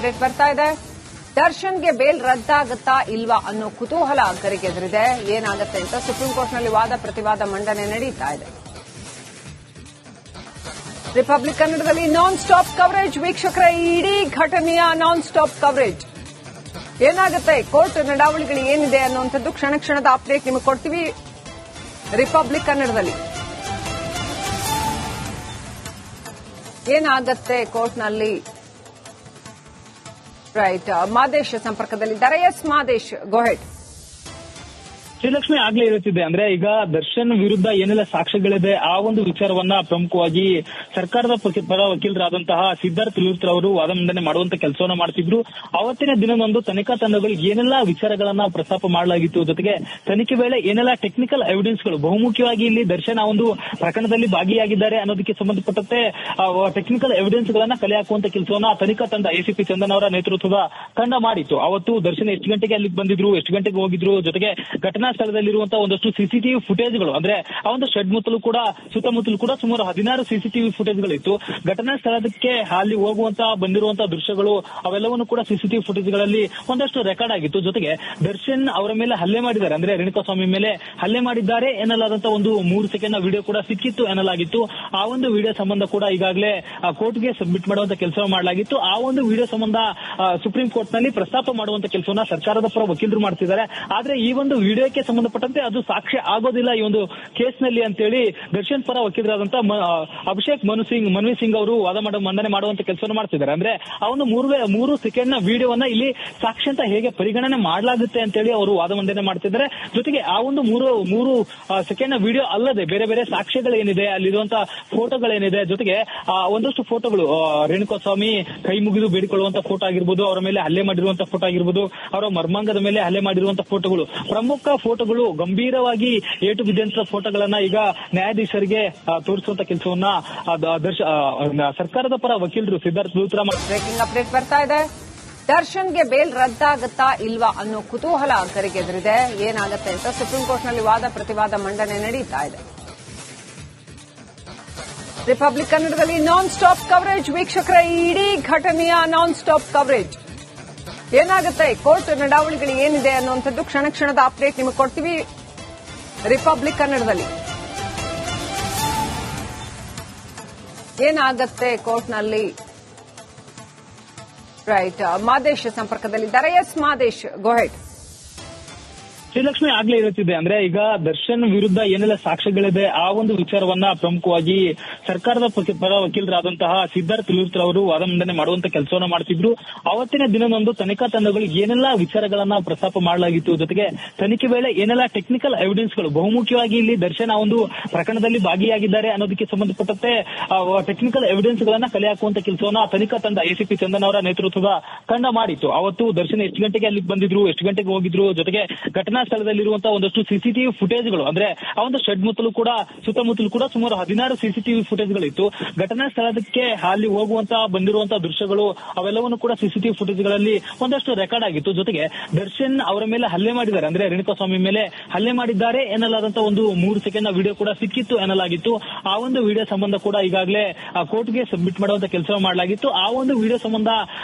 Update ಬರ್ತಾ ಇದೆ. ದರ್ಶನ್ಗೆ ಬೇಲ್ ರದ್ದಾಗುತ್ತಾ ಇಲ್ವಾ ಅನ್ನೋ ಕುತೂಹಲ ಗರಿಗೆದರಿದೆ. ಏನಾಗುತ್ತೆ ಅಂತ ಸುಪ್ರೀಂ ಕೋರ್ಟ್ನಲ್ಲಿ ವಾದ ಪ್ರತಿವಾದ ಮಂಡನೆ ನಡೀತಾ ಇದೆ. ರಿಪಬ್ಲಿಕ್ ಕನ್ನಡದಲ್ಲಿ ನಾನ್ ಸ್ಟಾಪ್ ಕವರೇಜ್. ವೀಕ್ಷಕರ, ಇಡೀ ಘಟನೆಯ ನಾನ್ ಸ್ಟಾಪ್ ಕವರೇಜ್. ಏನಾಗುತ್ತೆ, ಕೋರ್ಟ್ ನಡಾವಳಿಗಳು ಏನಿದೆ ಅನ್ನುವಂಥದ್ದು ಕ್ಷಣ ಕ್ಷಣದ ಅಪ್ಡೇಟ್ ನಿಮಗೆ ಕೊಡ್ತೀವಿ ರಿಪಬ್ಲಿಕ್ ಕನ್ನಡದಲ್ಲಿ. ಏನಾಗುತ್ತೆ ಕೋರ್ಟ್ನಲ್ಲಿ? ರೈಟ್, ಮಾದೇಶ್ ಸಂಪರ್ಕದಲ್ಲಿದ್ದಾರೆ. ಎಸ್ ಮಾದೇಶ್, ಗೋ ಹೆಡ್. ಶ್ರೀಲಕ್ಷ್ಮಿ ಆಗ್ಲೇ ಇರುತ್ತಿದೆ. ಅಂದ್ರೆ ಈಗ ದರ್ಶನ್ ವಿರುದ್ಧ ಏನೆಲ್ಲ ಸಾಕ್ಷ್ಯಗಳಿದೆ ಆ ಒಂದು ವಿಚಾರವನ್ನ ಪ್ರಮುಖವಾಗಿ ಸರ್ಕಾರದ ಪರ ವಕೀಲರಾದಂತಹ ಸಿದ್ಧಾರ್ಥ ಲೂಥ್ರಾ ಅವರು ವಾದ ಮಂಡನೆ ಮಾಡುವಂತ ಕೆಲಸವನ್ನ ಮಾಡ್ತಿದ್ರು. ಅವತ್ತಿನ ದಿನದಂದು ತನಿಖಾ ತಂಡಗಳು ಏನೆಲ್ಲ ವಿಚಾರಗಳನ್ನ ಪ್ರಸ್ತಾಪ ಮಾಡಲಾಗಿತ್ತು, ಜೊತೆಗೆ ತನಿಖೆ ವೇಳೆ ಏನೆಲ್ಲ ಟೆಕ್ನಿಕಲ್ ಎವಿಡೆನ್ಸ್ಗಳು, ಬಹುಮುಖ್ಯವಾಗಿ ಇಲ್ಲಿ ದರ್ಶನ್ ಆ ಒಂದು ಪ್ರಕರಣದಲ್ಲಿ ಭಾಗಿಯಾಗಿದ್ದಾರೆ ಅನ್ನೋದಕ್ಕೆ ಸಂಬಂಧಪಟ್ಟಂತೆ ಟೆಕ್ನಿಕಲ್ ಎವಿಡೆನ್ಸ್ ಗಳನ್ನ ಕಲೆ ಹಾಕುವಂತ ಕೆಲಸವನ್ನ ತನಿಖಾ ತಂಡ ಎಸಿಪಿ ಚಂದನ್ ಅವರ ನೇತೃತ್ವದ ತಂಡ ಮಾಡಿತ್ತು. ಅವತ್ತು ದರ್ಶನ್ ಎಷ್ಟು ಗಂಟೆಗೆ ಅಲ್ಲಿಗೆ ಬಂದಿದ್ರು, ಎಷ್ಟು ಗಂಟೆಗೆ ಹೋಗಿದ್ರು, ಜೊತೆಗೆ ಘಟನಾ ಸ್ಥಳದಲ್ಲಿರುವಂತಹ ಒಂದಷ್ಟು ಸಿಸಿಟಿವಿ ಫುಟೇಜ್ಗಳು, ಅಂದ್ರೆ ಆ ಒಂದು ಶೆಡ್ ಸುತ್ತಮುತ್ತಲೂ ಕೂಡ ಸುಮಾರು 16 ಸಿಸಿಟಿವಿ ಫುಟೇಜ್ಗಳಿತ್ತು. ಘಟನಾ ಸ್ಥಳಕ್ಕೆ ಅಲ್ಲಿ ಹೋಗುವಂತಹ ಬಂದಿರುವಂತಹ ದೃಶ್ಯಗಳು ಅವೆಲ್ಲವನ್ನು ಕೂಡ ಸಿಸಿಟಿವಿ ಫುಟೇಜ್ಗಳಲ್ಲಿ ಒಂದಷ್ಟು ರೆಕಾರ್ಡ್ ಆಗಿತ್ತು. ಜೊತೆಗೆ ದರ್ಶನ್ ಅವರ ಮೇಲೆ ಹಲ್ಲೆ ಮಾಡಿದ್ದಾರೆ, ಅಂದ್ರೆ ರೇಣುಕಾಸ್ವಾಮಿ ಮೇಲೆ ಹಲ್ಲೆ ಮಾಡಿದ್ದಾರೆ ಎನ್ನಲಾದಂತಹ ಒಂದು 3 ಸೆಕೆಂಡ್ ವಿಡಿಯೋ ಕೂಡ ಸಿಕ್ಕಿತ್ತು ಎನ್ನಲಾಗಿತ್ತು. ಆ ಒಂದು ವಿಡಿಯೋ ಸಂಬಂಧ ಕೂಡ ಈಗಾಗಲೇ ಕೋರ್ಟ್ಗೆ ಸಬ್ಮಿಟ್ ಮಾಡುವಂತ ಕೆಲಸ ಮಾಡಲಾಗಿತ್ತು. ಆ ಒಂದು ವಿಡಿಯೋ ಸಂಬಂಧ ಸುಪ್ರೀಂ ಕೋರ್ಟ್ ನಲ್ಲಿ ಪ್ರಸ್ತಾಪ ಮಾಡುವಂತ ಕೆಲಸವನ್ನ ಸರ್ಕಾರದ ಪರ ವಕೀಲರು ಮಾಡ್ತಿದ್ದಾರೆ. ಆದ್ರೆ ಈ ಒಂದು ವಿಡಿಯೋಕ್ಕೆ ಸಂಬಂಧಪಟ್ಟಂತೆ ಅದು ಸಾಕ್ಷ್ಯ ಆಗೋದಿಲ್ಲ ಈ ಒಂದು ಕೇಸ್ನಲ್ಲಿ ಅಂತೇಳಿ ದರ್ಶನ್ ಪರ ವಕೀಲರಾದಂತಹ ಅಭಿಷೇಕ್ ಮನ್ವಿ ಸಿಂಗ್ ಅವರು ವಾದ ಮಂಡನೆ ಮಾಡುವಂತ ಕೆಲಸವನ್ನು ಮಾಡ್ತಿದ್ದಾರೆ. ಅಂದ್ರೆ ಆ ಒಂದು 3 ಸೆಕೆಂಡ್ ನ ವಿಡಿಯೋವನ್ನ ಇಲ್ಲಿ ಸಾಕ್ಷ್ಯ ಅಂತ ಹೇಗೆ ಪರಿಗಣನೆ ಮಾಡಲಾಗುತ್ತೆ ಅಂತೇಳಿ ಅವರು ವಾದ ಮಂಡನೆ ಮಾಡ್ತಿದ್ದಾರೆ. ಜೊತೆಗೆ ಆ ಒಂದು 3 ಸೆಕೆಂಡ್ ನ ವಿಡಿಯೋ ಅಲ್ಲದೆ ಬೇರೆ ಬೇರೆ ಸಾಕ್ಷ್ಯಗಳೇನಿದೆ, ಅಲ್ಲಿರುವಂತಹ ಫೋಟೋಗಳೇನಿದೆ, ಜೊತೆಗೆ ಒಂದಷ್ಟು ಫೋಟೋಗಳು, ರೇಣುಕಾಸ್ವಾಮಿ ಕೈ ಮುಗಿದು ಬೇಡಿಕೊಳ್ಳುವಂತ ಫೋಟೋ ಆಗಿರ್ಬೋದು, ಅವರ ಮೇಲೆ ಹಲ್ಲೆ ಮಾಡಿರುವಂತಹ ಫೋಟೋ ಆಗಿರ್ಬೋದು, ಅವರ ಮರ್ಮಾಂಗದ ಮೇಲೆ ಹಲ್ಲೆ ಮಾಡಿರುವಂತಹ ಫೋಟೋಗಳು, ಪ್ರಮುಖ ಫೋಟೋಗಳು, ಗಂಭೀರವಾಗಿ ಏಟು ಬಿದ್ದಂತ ಫೋಟೋಗಳನ್ನ ಈಗ ನ್ಯಾಯಾಧೀಶರಿಗೆ ತೋರಿಸುವಂತ ಕೆಲಸವನ್ನ ಸರ್ಕಾರದ ಪರ ವಕೀಲರು ಸಿದ್ಧಾರ್ಥ ಲೂಥ್ರಾ ಬ್ರೇಕಿಂಗ್ ಅಪ್ಡೇಟ್ ಬರ್ತಾ ಇದೆ. ದರ್ಶನ್ಗೆ ಬೇಲ್ ರದ್ದಾಗುತ್ತಾ ಇಲ್ವಾ ಅನ್ನೋ ಕುತೂಹಲ ಗರಿಗೆದರಿದೆ. ಏನಾಗುತ್ತೆ ಅಂತ ಸುಪ್ರೀಂ ಕೋರ್ಟ್ನಲ್ಲಿ ವಾದ ಪ್ರತಿವಾದ ಮಂಡನೆ ನಡೀತಾ ಇದೆ. ರಿಪಬ್ಲಿಕ್ ಕನ್ನಡದಲ್ಲಿ ನಾನ್ ಸ್ಟಾಪ್ ಕವರೇಜ್. ವೀಕ್ಷಕರ, ಇಡೀ ಘಟನೆಯ ನಾನ್ ಸ್ಟಾಪ್ ಕವರೇಜ್. ಏನಾಗುತ್ತೆ, ಕೋರ್ಟ್ ನಡಾವಳಿಗಳು ಏನಿದೆ ಅನ್ನುವಂಥದ್ದು ಕ್ಷಣ ಕ್ಷಣದ ಅಪ್ಡೇಟ್ ನಿಮಗೆ ಕೊಡ್ತೀವಿ ರಿಪಬ್ಲಿಕ್ ಕನ್ನಡದಲ್ಲಿ. ಏನಾಗುತ್ತೆ ಕೋರ್ಟ್ನಲ್ಲಿ? ರೈಟ್, ಮಾದೇಶ್ ಸಂಪರ್ಕದಲ್ಲಿದ್ದಾರೆ. ಎಸ್ ಮಾದೇಶ್, ಗೋ ಹೆಡ್. ಶ್ರೀಲಕ್ಷ್ಮಿ ಆಗ್ಲೇ ಇರುತ್ತಿದೆ. ಅಂದ್ರೆ ಈಗ ದರ್ಶನ್ ವಿರುದ್ಧ ಏನೆಲ್ಲ ಸಾಕ್ಷ್ಯಗಳಿದೆ ಆ ಒಂದು ವಿಚಾರವನ್ನ ಪ್ರಮುಖವಾಗಿ ಸರ್ಕಾರದ ಪರ ವಕೀಲರಾದಂತಹ ಸಿದ್ಧಾರ್ಥ ಲೂಥ್ರಾ ಅವರು ವಾದ ಮಂಡನೆ ಮಾಡುವಂತ ಕೆಲಸವನ್ನ ಮಾಡ್ತಿದ್ರು. ಅವತ್ತಿನ ದಿನದಂದು ತನಿಖಾ ತಂಡಗಳು ಏನೆಲ್ಲ ವಿಚಾರಗಳನ್ನ ಪ್ರಸ್ತಾಪ ಮಾಡಲಾಗಿತ್ತು, ಜೊತೆಗೆ ತನಿಖೆ ವೇಳೆ ಏನೆಲ್ಲ ಟೆಕ್ನಿಕಲ್ ಎವಿಡೆನ್ಸ್ಗಳು, ಬಹುಮುಖ್ಯವಾಗಿ ಇಲ್ಲಿ ದರ್ಶನ್ ಆ ಒಂದು ಪ್ರಕರಣದಲ್ಲಿ ಭಾಗಿಯಾಗಿದ್ದಾರೆ ಅನ್ನೋದಕ್ಕೆ ಸಂಬಂಧಪಟ್ಟಂತೆ ಟೆಕ್ನಿಕಲ್ ಎವಿಡೆನ್ಸ್ ಗಳನ್ನ ಕಲೆ ಹಾಕುವಂತ ಕೆಲಸವನ್ನ ತನಿಖಾ ತಂಡ ಎಸಿಪಿ ಚಂದನ್ ಅವರ ನೇತೃತ್ವದ ತಂಡ ಮಾಡಿತ್ತು. ಅವತ್ತು ದರ್ಶನ್ ಎಷ್ಟು ಗಂಟೆಗೆ ಅಲ್ಲಿಗೆ ಬಂದಿದ್ರು, ಎಷ್ಟು ಗಂಟೆಗೆ ಹೋಗಿದ್ರು, ಜೊತೆಗೆ ಘಟನಾ ಸ್ಥಳದಲ್ಲಿರುವಂತಹ ಒಂದಷ್ಟು ಸಿಸಿಟಿವಿ ಫುಟೇಜ್ಗಳು, ಅಂದ್ರೆ ಆ ಒಂದು ಶೆಡ್ ಸುತ್ತಮುತ್ತಲೂ ಕೂಡ ಸುಮಾರು 16 ಸಿಸಿಟಿವಿ ಫುಟೇಜ್ಗಳಿತ್ತು. ಘಟನಾ ಸ್ಥಳಕ್ಕೆ ಅಲ್ಲಿ ಹೋಗುವಂತಹ ಬಂದಿರುವಂತಹ ದೃಶ್ಯಗಳು ಅವೆಲ್ಲವನ್ನು ಕೂಡ ಸಿಸಿಟಿವಿ ಫುಟೇಜ್ಗಳಲ್ಲಿ ಒಂದಷ್ಟು ರೆಕಾರ್ಡ್ ಆಗಿತ್ತು. ಜೊತೆಗೆ ದರ್ಶನ್ ಅವರ ಮೇಲೆ ಹಲ್ಲೆ ಮಾಡಿದ್ದಾರೆ, ಅಂದ್ರೆ ರೇಣುಕಾಸ್ವಾಮಿ ಮೇಲೆ ಹಲ್ಲೆ ಮಾಡಿದ್ದಾರೆ ಎನ್ನಲಾದಂತಹ ಒಂದು 3 ಸೆಕೆಂಡ್ ನ ವಿಡಿಯೋ ಕೂಡ ಸಿಕ್ಕಿತ್ತು ಎನ್ನಲಾಗಿತ್ತು. ಆ ಒಂದು ವಿಡಿಯೋ ಸಂಬಂಧ ಕೂಡ ಈಗಾಗಲೇ ಕೋರ್ಟ್ಗೆ ಸಬ್ಮಿಟ್ ಮಾಡುವಂತ ಕೆಲಸ ಮಾಡಲಾಗಿತ್ತು. ಆ ಒಂದು ವಿಡಿಯೋ ಸಂಬಂಧ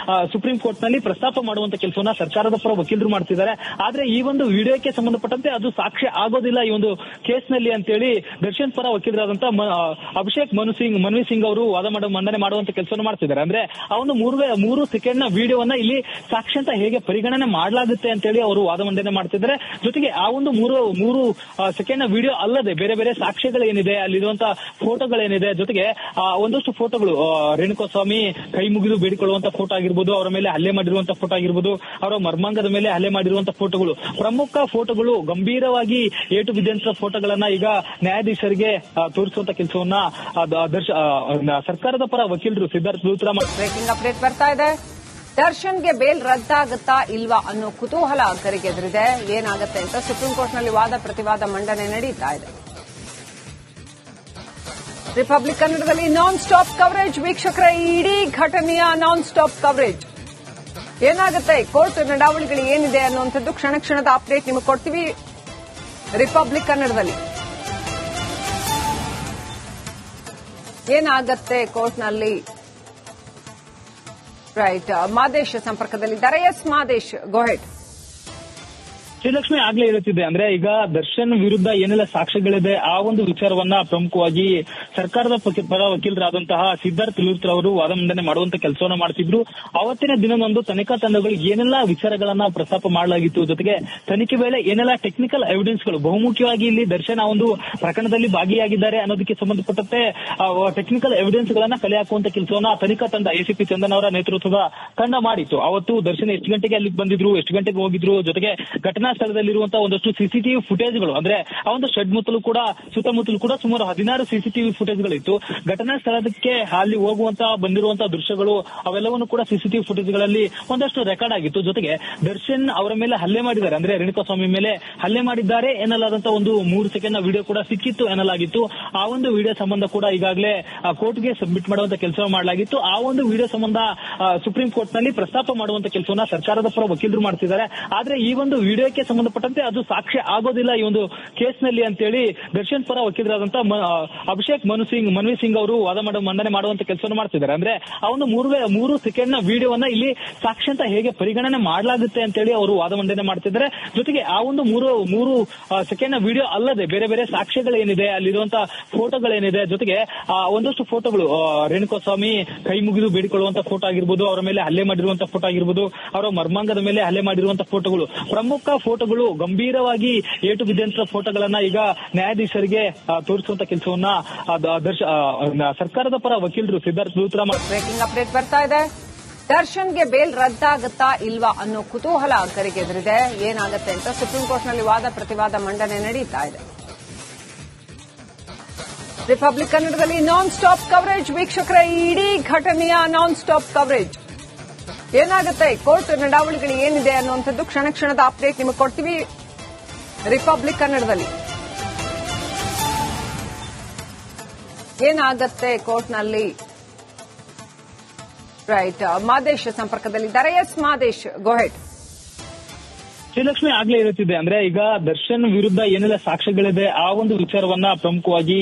ಸುಪ್ರೀಂ ಕೋರ್ಟ್ ನಲ್ಲಿ ಪ್ರಸ್ತಾಪ ಮಾಡುವಂತ ಕೆಲಸವನ್ನ ಸರ್ಕಾರದ ಪರ ವಕೀಲರು ಮಾಡ್ತಿದ್ದಾರೆ. ಆದ್ರೆ ಈ ಒಂದು ವಿಡಿಯೋಕ್ಕೆ ಸಂಬಂಧಪಟ್ಟಂತೆ ಅದು ಸಾಕ್ಷ್ಯ ಆಗೋದಿಲ್ಲ ಈ ಒಂದು ಕೇಸ್ನಲ್ಲಿ ಅಂತೇಳಿ ದರ್ಶನ್ ಪರ ವಕೀಲರಾದಂತಹ ಅಭಿಷೇಕ್ ಮನ್ವಿ ಸಿಂಗ್ ಅವರು ವಾದ ಮಂಡನೆ ಮಾಡುವಂತ ಕೆಲಸವನ್ನು ಮಾಡ್ತಿದ್ದಾರೆ. ಅಂದ್ರೆ ಆ ಒಂದು 3 ಸೆಕೆಂಡ್ ನ ವಿಡಿಯೋವನ್ನ ಇಲ್ಲಿ ಸಾಕ್ಷ್ಯ ಅಂತ ಹೇಗೆ ಪರಿಗಣನೆ ಮಾಡಲಾಗುತ್ತೆ ಅಂತೇಳಿ ಅವರು ವಾದ ಮಂಡನೆ ಮಾಡ್ತಿದ್ದಾರೆ. ಜೊತೆಗೆ ಆ ಒಂದು 3 ಸೆಕೆಂಡ್ ನ ವಿಡಿಯೋ ಅಲ್ಲದೆ ಬೇರೆ ಬೇರೆ ಸಾಕ್ಷ್ಯಗಳೇನಿದೆ, ಅಲ್ಲಿರುವಂತಹ ಫೋಟೋಗಳೇನಿದೆ, ಜೊತೆಗೆ ಒಂದಷ್ಟು ಫೋಟೋಗಳು, ರೇಣುಕಾಸ್ವಾಮಿ ಕೈ ಮುಗಿದು ಬೇಡಿಕೊಳ್ಳುವಂತ ಫೋಟೋ ಆಗಿರ್ಬೋದು, ಅವರ ಮೇಲೆ ಹಲ್ಲೆ ಮಾಡಿರುವಂತಹ ಫೋಟೋ ಆಗಿರ್ಬೋದು, ಅವರ ಮರ್ಮಾಂಗದ ಮೇಲೆ ಹಲ್ಲೆ ಮಾಡಿರುವಂತಹ ಫೋಟೋಗಳು, ಪ್ರಮುಖ ಫೋಟೋಗಳು, ಗಂಭೀರವಾಗಿ ಏಟು ಬಿದ್ದಂತ ಫೋಟೋಗಳನ್ನ ಈಗ ನ್ಯಾಯಾಧೀಶರಿಗೆ ತೋರಿಸುವಂತ ಕೆಲಸವನ್ನ ಸರ್ಕಾರದ ಪರ ವಕೀಲರು ಸಿದ್ಧಾರ್ಥ ಲೂಥ್ರಾ ಬ್ರೇಕಿಂಗ್ ಅಪ್ಡೇಟ್ ಬರ್ತಾ ಇದೆ. ದರ್ಶನ್ಗೆ ಬೇಲ್ ರದ್ದಾಗುತ್ತಾ ಇಲ್ವಾ ಅನ್ನೋ ಕುತೂಹಲ ಗರಿಗೆದರಿದೆ. ಏನಾಗುತ್ತೆ ಅಂತ ಸುಪ್ರೀಂ ಕೋರ್ಟ್ನಲ್ಲಿ ವಾದ ಪ್ರತಿವಾದ ಮಂಡನೆ ನಡೀತಾ ಇದೆ. ರಿಪಬ್ಲಿಕ್ ಕನ್ನಡದಲ್ಲಿ ನಾನ್ ಸ್ಟಾಪ್ ಕವರೇಜ್. ವೀಕ್ಷಕರ, ಇಡೀ ಘಟನೆಯ ನಾನ್ ಸ್ಟಾಪ್ ಕವರೇಜ್. ಏನಾಗುತ್ತೆ, ಕೋರ್ಟ್ ನಡಾವಳಿಗಳು ಏನಿದೆ ಅನ್ನುವಂಥದ್ದು ಕ್ಷಣ ಕ್ಷಣದ ಅಪ್ಡೇಟ್ ನಿಮಗೆ ಕೊಡ್ತೀವಿ ರಿಪಬ್ಲಿಕ್ ಕನ್ನಡದಲ್ಲಿ. ಏನಾಗುತ್ತೆ ಕೋರ್ಟ್ನಲ್ಲಿ? ರೈಟ್, ಮಾದೇಶ್ ಸಂಪರ್ಕದಲ್ಲಿದ್ದಾರೆ. ಎಸ್ ಮಾದೇಶ್, ಗೋ ಹೆಡ್. ಶ್ರೀಲಕ್ಷ್ಮಿ ಆಗ್ಲೇ ಹೇಳುತ್ತಿದ್ದೆ, ಅಂದ್ರೆ ಈಗ ದರ್ಶನ್ ವಿರುದ್ಧ ಏನೆಲ್ಲ ಸಾಕ್ಷ್ಯಗಳಿದೆ ಆ ಒಂದು ವಿಚಾರವನ್ನ ಪ್ರಮುಖವಾಗಿ ಸರ್ಕಾರದ ಪರ ವಕೀಲರಾದಂತಹ ಸಿದ್ಧಾರ್ಥ ಲೂಥ್ರಾ ಅವರು ವಾದ ಮಂಡನೆ ಮಾಡುವಂತ ಕೆಲಸವನ್ನ ಮಾಡ್ತಿದ್ರು. ಅವತ್ತಿನ ದಿನದಂದು ತನಿಖಾ ತಂಡಗಳು ಏನೆಲ್ಲ ವಿಚಾರಗಳನ್ನ ಪ್ರಸ್ತಾಪ ಮಾಡಲಾಗಿತ್ತು, ಜೊತೆಗೆ ತನಿಖೆ ವೇಳೆ ಏನೆಲ್ಲ ಟೆಕ್ನಿಕಲ್ ಎವಿಡೆನ್ಸ್ಗಳು, ಬಹುಮುಖ್ಯವಾಗಿ ಇಲ್ಲಿ ದರ್ಶನ್ ಆ ಒಂದು ಪ್ರಕರಣದಲ್ಲಿ ಭಾಗಿಯಾಗಿದ್ದಾರೆ ಅನ್ನೋದಕ್ಕೆ ಸಂಬಂಧಪಟ್ಟಂತೆ ಟೆಕ್ನಿಕಲ್ ಎವಿಡೆನ್ಸ್ ಗಳನ್ನ ಕಲೆ ಹಾಕುವಂತ ಕೆಲಸವನ್ನ ತನಿಖಾ ತಂಡ ಎಸಿಪಿ ಚಂದನ್ ಅವರ ನೇತೃತ್ವದ ತಂಡ ಮಾಡಿತ್ತು. ಅವತ್ತು ದರ್ಶನ್ ಎಷ್ಟು ಗಂಟೆಗೆ ಅಲ್ಲಿಗೆ ಬಂದಿದ್ರು, ಎಷ್ಟು ಗಂಟೆಗೆ ಹೋಗಿದ್ರು, ಜೊತೆಗೆ ಘಟನಾ ಸ್ಥಳದಲ್ಲಿರುವಂತಹ ಒಂದಷ್ಟು ಸಿಸಿಟಿವಿ ಫುಟೇಜ್ಗಳು, ಅಂದ್ರೆ ಆ ಒಂದು ಶೆಡ್ ಸುತ್ತಮುತ್ತಲು ಕೂಡ ಸುಮಾರು 16 ಸಿಸಿಟಿವಿ ಫುಟೇಜ್ಗಳಿತ್ತು. ಘಟನಾ ಸ್ಥಳಕ್ಕೆ ಅಲ್ಲಿ ಹೋಗುವಂತಹ ಬಂದಿರುವಂತಹ ದೃಶ್ಯಗಳು ಅವೆಲ್ಲವನ್ನು ಕೂಡ ಸಿಸಿಟಿವಿ ಫುಟೇಜ್ಗಳಲ್ಲಿ ಒಂದಷ್ಟು ರೆಕಾರ್ಡ್ ಆಗಿತ್ತು. ಜೊತೆಗೆ ದರ್ಶನ್ ಅವರ ಮೇಲೆ ಹಲ್ಲೆ ಮಾಡಿದ್ದಾರೆ, ಅಂದ್ರೆ ರೇಣುಕಾಸ್ವಾಮಿ ಮೇಲೆ ಹಲ್ಲೆ ಮಾಡಿದ್ದಾರೆ ಎನ್ನಲಾದಂತಹ ಒಂದು 3 ಸೆಕೆಂಡ್ ವಿಡಿಯೋ ಕೂಡ ಸಿಕ್ಕಿತ್ತು ಎನ್ನಲಾಗಿತ್ತು. ಆ ಒಂದು ವಿಡಿಯೋ ಸಂಬಂಧ ಕೂಡ ಈಗಾಗಲೇ ಕೋರ್ಟ್ಗೆ ಸಬ್ಮಿಟ್ ಮಾಡುವಂತ ಕೆಲಸ ಮಾಡಲಾಗಿತ್ತು. ಆ ಒಂದು ವಿಡಿಯೋ ಸಂಬಂಧ ಸುಪ್ರೀಂ ಕೋರ್ಟ್ ನಲ್ಲಿ ಪ್ರಸ್ತಾಪ ಮಾಡುವಂತ ಕೆಲಸವನ್ನ ಸರ್ಕಾರದ ಪರ ವಕೀಲರು ಮಾಡ್ತಿದ್ದಾರೆ. ಆದ್ರೆ ಈ ಒಂದು ವಿಡಿಯೋಕ್ಕೆ ಸಂಬಂಧಪಟ್ಟಂತೆ ಅದು ಸಾಕ್ಷ್ಯ ಆಗೋದಿಲ್ಲ ಈ ಒಂದು ಕೇಸ್ನಲ್ಲಿ ಅಂತೇಳಿ ದರ್ಶನ್ ಪರ ವಕೀಲರಾದಂತಹ ಅಭಿಷೇಕ್ ಮನ್ವಿ ಸಿಂಗ್ ಅವರು ವಾದ ಮಂಡನೆ ಮಾಡುವಂತ ಕೆಲಸವನ್ನು ಮಾಡ್ತಿದ್ದಾರೆ. ಅಂದ್ರೆ ಆ ಒಂದು 3 ಸೆಕೆಂಡ್ ನ ವಿಡಿಯೋವನ್ನ ಇಲ್ಲಿ ಸಾಕ್ಷ್ಯ ಅಂತ ಹೇಗೆ ಪರಿಗಣನೆ ಮಾಡಲಾಗುತ್ತೆ ಅಂತೇಳಿ ಅವರು ವಾದ ಮಂಡನೆ ಮಾಡ್ತಿದ್ದಾರೆ. ಜೊತೆಗೆ ಆ ಒಂದು 3 ಸೆಕೆಂಡ್ ನ ವಿಡಿಯೋ ಅಲ್ಲದೆ ಬೇರೆ ಬೇರೆ ಸಾಕ್ಷ್ಯಗಳೇನಿದೆ, ಅಲ್ಲಿರುವಂತಹ ಫೋಟೋಗಳೇನಿದೆ, ಜೊತೆಗೆ ಒಂದಷ್ಟು ಫೋಟೋಗಳು, ರೇಣುಕಾಸ್ವಾಮಿ ಕೈ ಮುಗಿದು ಬೇಡಿಕೊಳ್ಳುವಂತ ಫೋಟೋ ಆಗಿರ್ಬೋದು, ಅವರ ಮೇಲೆ ಹಲ್ಲೆ ಮಾಡಿರುವಂತಹ ಫೋಟೋ ಆಗಿರ್ಬೋದು, ಅವರ ಮರ್ಮಾಂಗದ ಮೇಲೆ ಹಲ್ಲೆ ಮಾಡಿರುವಂತಹ ಫೋಟೋಗಳು, ಪ್ರಮುಖ ಫೋಟೋಗಳು, ಗಂಭೀರವಾಗಿ ಏಟು ಬಿದ್ದಂತ ಫೋಟೋಗಳನ್ನ ಈಗ ನ್ಯಾಯಾಧೀಶರಿಗೆ ತೋರಿಸುವಂತ ಕೆಲಸವನ್ನ ಸರ್ಕಾರದ ಪರ ವಕೀಲರು ಸಿದ್ಧಾರ್ಥ ಲೂಥ್ರಾ. ಬ್ರೇಕಿಂಗ್ ಅಪ್ಡೇಟ್ ಬರ್ತಾ ಇದೆ. ದರ್ಶನ್ಗೆ ಬೇಲ್ ರದ್ದಾಗುತ್ತಾ ಇಲ್ವಾ ಅನ್ನೋ ಕುತೂಹಲ ಗರಿಗೆದರಿದೆ. ಏನಾಗುತ್ತೆ ಅಂತ ಸುಪ್ರೀಂ ಕೋರ್ಟ್ನಲ್ಲಿ ವಾದ ಪ್ರತಿವಾದ ಮಂಡನೆ ನಡೀತಾ ಇದೆ. ರಿಪಬ್ಲಿಕ್ ಕನ್ನಡದಲ್ಲಿ ನಾನ್ ಸ್ಟಾಪ್ ಕವರೇಜ್. ವೀಕ್ಷಕರ, ಇಡೀ ಘಟನೆಯ ನಾನ್ ಸ್ಟಾಪ್ ಕವರೇಜ್. ಏನಾಗುತ್ತೆ, ಕೋರ್ಟ್ ನಡಾವಳಿಗಳು ಏನಿದೆ ಅನ್ನುವಂಥದ್ದು ಕ್ಷಣ ಕ್ಷಣದ ಅಪ್ಡೇಟ್ ನಿಮಗೆ ಕೊಡ್ತೀವಿ ರಿಪಬ್ಲಿಕ್ ಕನ್ನಡದಲ್ಲಿ. ಏನಾಗುತ್ತೆ ಕೋರ್ಟ್ನಲ್ಲಿ? ರೈಟ್, ಮಾದೇಶ್ ಸಂಪರ್ಕದಲ್ಲಿದ್ದಾರೆ. ಎಸ್ ಮಾದೇಶ್, ಗೋ ಹೆಡ್. ಶ್ರೀಲಕ್ಷ್ಮಿ ಆಗ್ಲೇ ಹೇಳುತ್ತಿದ್ದೆ, ಅಂದ್ರೆ ಈಗ ದರ್ಶನ್ ವಿರುದ್ಧ ಏನೆಲ್ಲ ಸಾಕ್ಷ್ಯಗಳಿದೆ ಆ ಒಂದು ವಿಚಾರವನ್ನ ಪ್ರಮುಖವಾಗಿ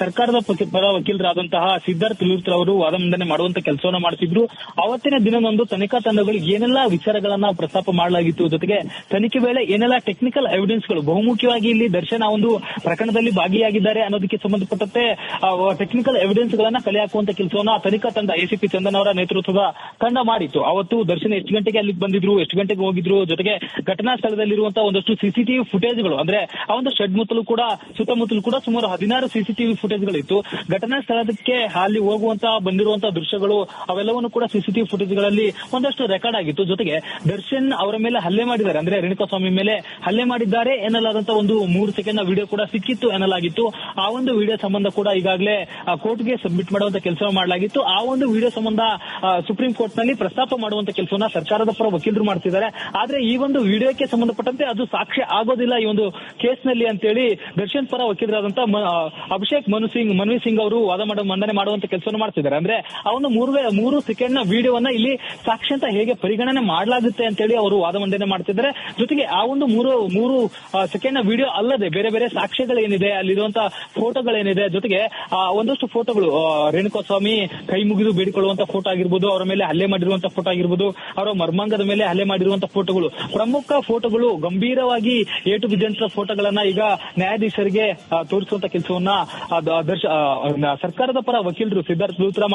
ಸರ್ಕಾರದ ಪರ ವಕೀಲರಾದಂತಹ ಸಿದ್ಧಾರ್ಥ ಲೂಥ್ರಾ ಅವರು ವಾದ ಮಂಡನೆ ಮಾಡುವಂತ ಕೆಲಸವನ್ನ ಮಾಡ್ತಿದ್ರು. ಅವತ್ತಿನ ದಿನದಂದು ತನಿಖಾ ತಂಡಗಳು ಏನೆಲ್ಲ ವಿಚಾರಗಳನ್ನ ಪ್ರಸ್ತಾಪ ಮಾಡಲಾಗಿತ್ತು, ಜೊತೆಗೆ ತನಿಖೆ ವೇಳೆ ಏನೆಲ್ಲ ಟೆಕ್ನಿಕಲ್ ಎವಿಡೆನ್ಸ್ಗಳು, ಬಹುಮುಖ್ಯವಾಗಿ ಇಲ್ಲಿ ದರ್ಶನ್ ಆ ಒಂದು ಪ್ರಕರಣದಲ್ಲಿ ಭಾಗಿಯಾಗಿದ್ದಾರೆ ಅನ್ನೋದಕ್ಕೆ ಸಂಬಂಧಪಟ್ಟಂತೆ ಟೆಕ್ನಿಕಲ್ ಎವಿಡೆನ್ಸ್ ಗಳನ್ನ ಕಲೆ ಹಾಕುವಂತ ಕೆಲಸವನ್ನ ತನಿಖಾ ತಂಡ ಎಸಿಪಿ ಚಂದನ್ ಅವರ ನೇತೃತ್ವದ ತಂಡ ಮಾಡಿತ್ತು. ಅವತ್ತು ದರ್ಶನ್ ಎಷ್ಟು ಗಂಟೆಗೆ ಅಲ್ಲಿಗೆ ಬಂದಿದ್ರು, ಎಷ್ಟು ಗಂಟೆಗೆ ಹೋಗಿದ್ರು, ಜೊತೆಗೆ ಘಟನಾ ಸ್ಥಳದಲ್ಲಿರುವಂತಹ ಒಂದಷ್ಟು ಸಿಸಿಟಿವಿ ಫುಟೇಜ್ಗಳು, ಅಂದ್ರೆ ಆ ಒಂದು ಶೆಡ್ ಸುತ್ತಮುತ್ತಲು ಕೂಡ ಸುಮಾರು 16 ಸಿಸಿಟಿವಿ ಫುಟೇಜ್ಗಳಿತ್ತು. ಘಟನಾ ಸ್ಥಳಕ್ಕೆ ಅಲ್ಲಿ ಹೋಗುವಂತಹ ಬಂದಿರುವಂತಹ ದೃಶ್ಯಗಳು ಅವೆಲ್ಲವನ್ನು ಕೂಡ ಸಿಸಿಟಿವಿ ಫುಟೇಜ್ಗಳಲ್ಲಿ ಒಂದಷ್ಟು ರೆಕಾರ್ಡ್ ಆಗಿತ್ತು. ಜೊತೆಗೆ ದರ್ಶನ್ ಅವರ ಮೇಲೆ ಹಲ್ಲೆ ಮಾಡಿದ್ದಾರೆ, ಅಂದ್ರೆ ರೇಣುಕಾಸ್ವಾಮಿ ಮೇಲೆ ಹಲ್ಲೆ ಮಾಡಿದ್ದಾರೆ ಎನ್ನಲಾದಂತಹ ಒಂದು 3 ಸೆಕೆಂಡ್ ವಿಡಿಯೋ ಕೂಡ ಸಿಕ್ಕಿತ್ತು ಎನ್ನಲಾಗಿತ್ತು. ಆ ಒಂದು ವಿಡಿಯೋ ಸಂಬಂಧ ಕೂಡ ಈಗಾಗಲೇ ಕೋರ್ಟ್ಗೆ ಸಬ್ಮಿಟ್ ಮಾಡುವಂತ ಕೆಲಸ ಮಾಡಲಾಗಿತ್ತು. ಆ ಒಂದು ವಿಡಿಯೋ ಸಂಬಂಧ ಸುಪ್ರೀಂ ಕೋರ್ಟ್ ನಲ್ಲಿ ಪ್ರಸ್ತಾಪ ಮಾಡುವಂತ ಕೆಲಸವನ್ನ ಸರ್ಕಾರದ ಪರ ವಕೀಲರು ಮಾಡ್ತಿದ್ದಾರೆ. ಆದ್ರೆ ಈ ಒಂದು ವಿಡಿಯೋಕ್ಕೆ ಸಂಬಂಧಪಟ್ಟಂತೆ ಅದು ಸಾಕ್ಷ್ಯ ಆಗೋದಿಲ್ಲ ಈ ಒಂದು ಕೇಸ್ನಲ್ಲಿ ಅಂತೇಳಿ ದರ್ಶನ್ ಪರ ವಕೀಲರಾದಂತಹ ಅಭಿಷೇಕ್ ಮನ್ವಿ ಸಿಂಗ್ ಅವರು ವಾದ ಮಂಡನೆ ಮಾಡುವಂತ ಕೆಲಸವನ್ನು ಮಾಡ್ತಿದ್ದಾರೆ. ಅಂದ್ರೆ ಆ ಒಂದು 3 ಸೆಕೆಂಡ್ ನ ವಿಡಿಯೋವನ್ನ ಇಲ್ಲಿ ಸಾಕ್ಷ್ಯ ಅಂತ ಹೇಗೆ ಪರಿಗಣನೆ ಮಾಡಲಾಗುತ್ತೆ ಅಂತೇಳಿ ಅವರು ವಾದ ಮಂಡನೆ ಮಾಡ್ತಿದ್ದಾರೆ. ಜೊತೆಗೆ ಆ ಒಂದು 3 ಸೆಕೆಂಡ್ ನ ವಿಡಿಯೋ ಅಲ್ಲದೆ ಬೇರೆ ಬೇರೆ ಸಾಕ್ಷ್ಯಗಳೇನಿದೆ, ಅಲ್ಲಿರುವಂತಹ ಫೋಟೋಗಳೇನಿದೆ, ಜೊತೆಗೆ ಒಂದಷ್ಟು ಫೋಟೋಗಳು, ರೇಣುಕಾಸ್ವಾಮಿ ಕೈ ಮುಗಿದು ಬೇಡಿಕೊಳ್ಳುವಂತ ಫೋಟೋ ಆಗಿರ್ಬೋದು, ಅವರ ಮೇಲೆ ಹಲ್ಲೆ ಮಾಡಿರುವಂತಹ ಫೋಟೋ ಆಗಿರ್ಬೋದು, ಅವರ ಮರ್ಮಾಂಗದ ಮೇಲೆ ಹಲ್ಲೆ ಮಾಡಿರುವಂತಹ ಫೋಟೋಗಳು, ಪ್ರಮುಖ ಫೋಟೋಗಳು, ಗಂಭೀರವಾಗಿ ಏಟು ಬಿದ್ದಂತ ಫೋಟೋಗಳನ್ನ ಈಗ ನ್ಯಾಯಾಧೀಶರಿಗೆ ತೋರಿಸುವಂತ ಕೆಲಸವನ್ನ ಸರ್ಕಾರದ ಪರ ವಕೀಲರು ಸಿದ್ಧಾರ್ಥ ಲೂಥ್ರಾ